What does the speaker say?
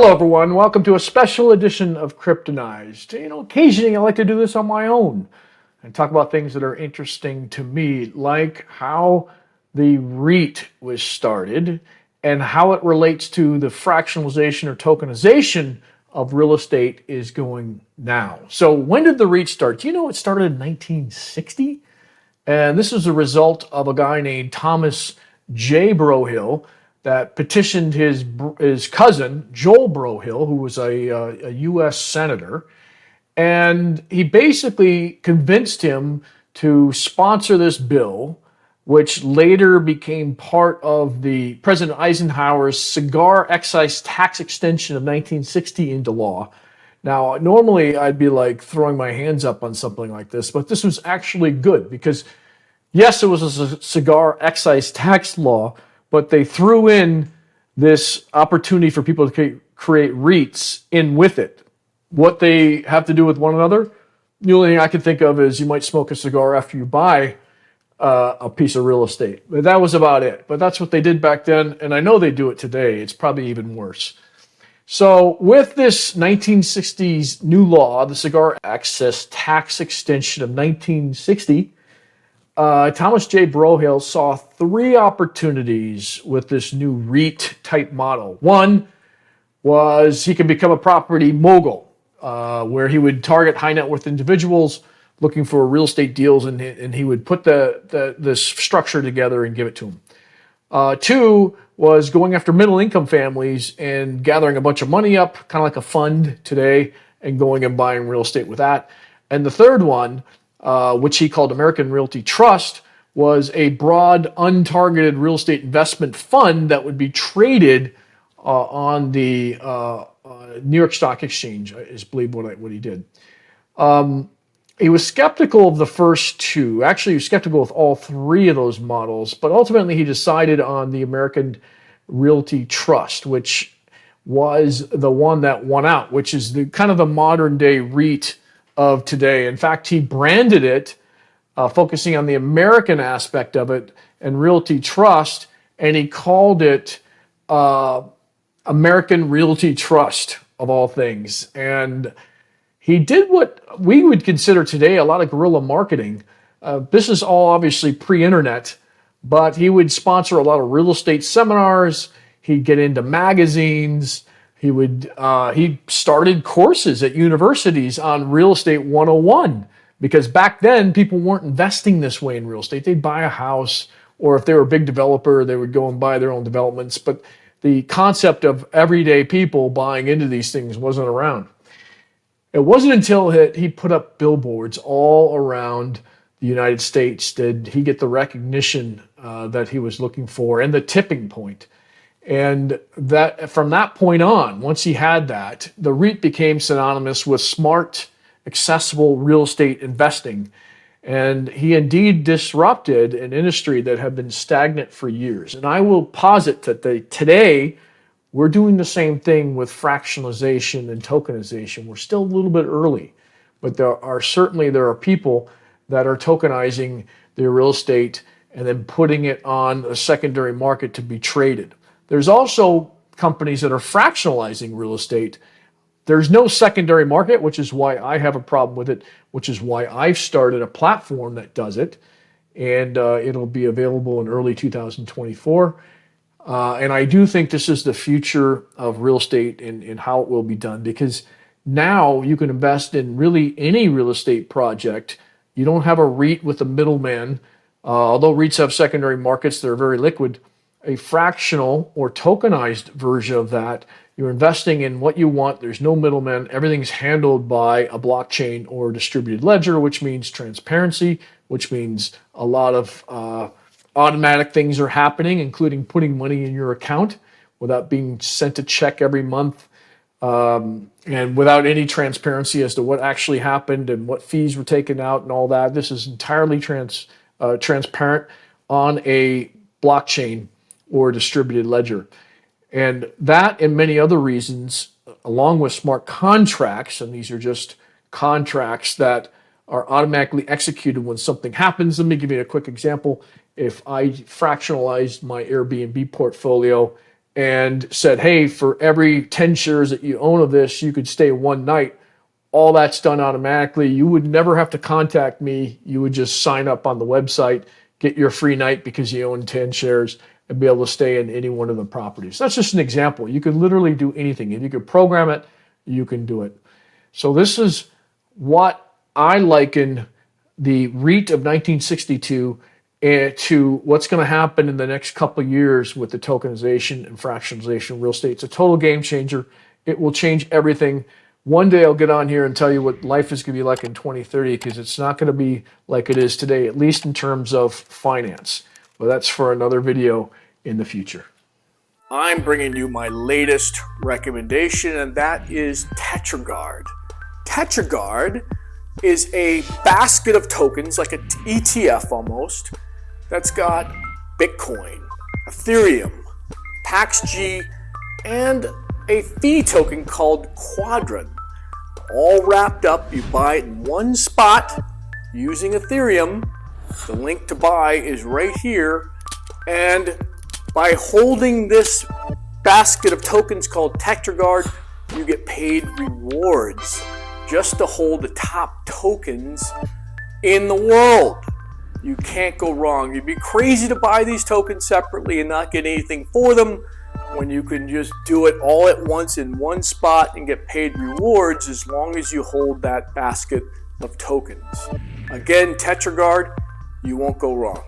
Hello, everyone. Welcome to a special edition of Kryptonized. Occasionally I like to do this on my own and talk about things that are interesting to me, like how the REIT was started and how it relates to the fractionalization or tokenization of real estate is going now. So when did the REIT start? Do you know it started in 1960? And this is a result of a guy named Thomas J. Brohill that petitioned his cousin, Joel Brohill, who was a U.S. senator. And he basically convinced him to sponsor this bill, which later became part of the President Eisenhower's cigar excise tax extension of 1960 into law. Now, normally I'd be like throwing my hands up on something like this, but this was actually good because, yes, it was a cigar excise tax law, but they threw in this opportunity for people to create REITs in with it. What they have to do with one another, the only thing I can think of is you might smoke a cigar after you buy a piece of real estate. But that was about it. But that's what they did back then, and I know they do it today. It's probably even worse. So with this 1960s new law, the Cigar Excise Tax Extension of 1960, Thomas J. Brohill saw three opportunities with this new REIT type model. One was he could become a property mogul, where he would target high net worth individuals looking for real estate deals, and he would put this structure together and give it to them. Two was going after middle income families and gathering a bunch of money up, kind of like a fund today, and going and buying real estate with that. And the third one, which he called American Realty Trust, was a broad, untargeted real estate investment fund that would be traded on the New York Stock Exchange, is believe what he did. He was skeptical of the first two. Actually, he was skeptical with all three of those models, but ultimately he decided on the American Realty Trust, which was the one that won out, which is the kind of the modern day REIT of today. In fact, he branded it, focusing on the American aspect of it, and Realty Trust, and he called it American Realty Trust, of all things. And he did what we would consider today a lot of guerrilla marketing. This is all obviously pre-internet, but he would sponsor a lot of real estate seminars. He'd get into magazines. He started courses at universities on Real Estate 101, because back then people weren't investing this way in real estate. They'd buy a house, or if they were a big developer, they would go and buy their own developments. But the concept of everyday people buying into these things wasn't around. It wasn't until he put up billboards all around the United States did he get the recognition that he was looking for, and the tipping point. And that from that point on, once he had that, the REIT became synonymous with smart, accessible real estate investing. And he indeed disrupted an industry that had been stagnant for years. And I will posit that today, we're doing the same thing with fractionalization and tokenization. We're still a little bit early, but there are people that are tokenizing their real estate and then putting it on a secondary market to be traded. There's also companies that are fractionalizing real estate. There's no secondary market, which is why I have a problem with it, which is why I've started a platform that does it, and it'll be available in early 2024. And I do think this is the future of real estate and how it will be done, because now you can invest in really any real estate project. You don't have a REIT with a middleman. Although REITs have secondary markets, they're very liquid. A fractional or tokenized version of that, you're investing in what you want. There's no middleman. Everything's handled by a blockchain or distributed ledger, which means transparency, which means a lot of automatic things are happening, including putting money in your account without being sent a check every month, and without any transparency as to what actually happened and what fees were taken out and all that. This is entirely transparent on a blockchain or distributed ledger. And that and many other reasons, along with smart contracts, and these are just contracts that are automatically executed when something happens. Let me give you a quick example. If I fractionalized my Airbnb portfolio and said, hey, for every 10 shares that you own of this, you could stay one night. All that's done automatically. You would never have to contact me. You would just sign up on the website, get your free night because you own 10 shares, and be able to stay in any one of the properties. That's just an example. You could literally do anything. If you could program it, you can do it. So this is what I liken the REIT of 1962 to what's going to happen in the next couple of years with the tokenization and fractionalization of real estate. It's a total game changer. It will change everything. One day I'll get on here and tell you what life is going to be like in 2030, because it's not going to be like it is today, at least in terms of finance. But that's for another video in the future. I'm bringing you my latest recommendation, and that is Tetragard. Tetragard is a basket of tokens, like an ETF almost, that's got Bitcoin, Ethereum, PaxG, and a fee token called Quadrant. All wrapped up. You buy it in one spot using Ethereum. The link to buy is right here. And by holding this basket of tokens called Tetragard, you get paid rewards just to hold the top tokens in the world. You can't go wrong. You'd be crazy to buy these tokens separately and not get anything for them, when you can just do it all at once in one spot and get paid rewards as long as you hold that basket of tokens. Again, Tetragard, you won't go wrong.